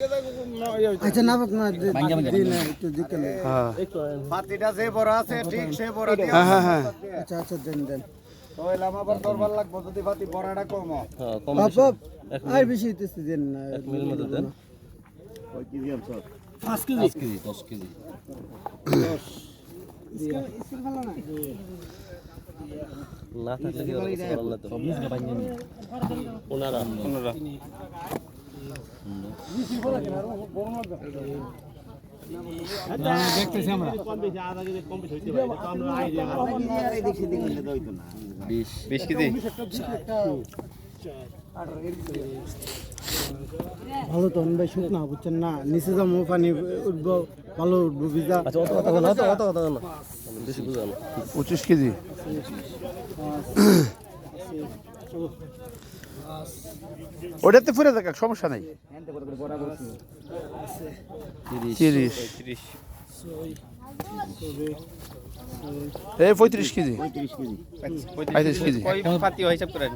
আচ্ছা না বাপ না দিন একটু দিকেলে পাতিটা যে বড় আছে ঠিক সে বড় দিয়ে হ্যাঁ আচ্ছা আচ্ছা দেন দেন তাহলে আমার দরবার লাগবে যদি পাতি বড়টা কম হ্যাঁ কম বাপ বাপ আর বেশি হইতেছে দেন না 1 মিনিট মতো দেন কয় কেজি আনছ 5 কেজি 10 কেজি না থাকলে কি হবে তো সব মিশে বাইন নিন 15 দেখতেছি আমরা কম বেশি আধা কেজি কম বেশি হইতে পারে তো আমরা আইডিয়া এই দেখি দেখি তো হইতো না 20 কেজি ভালো তো ভাই শুক না বুঝছেন না নিচে যাবো পানি উঠবো ভালো উঠবো ভিজা আচ্ছা অত কথা না অত কথা না বেশি বুঝানো 25 কেজি ওটাতে ফুরে থাক সমস্যা নাই 30 এই 35 কেজি 35 কেজি কয় পাতি হিসাব করেন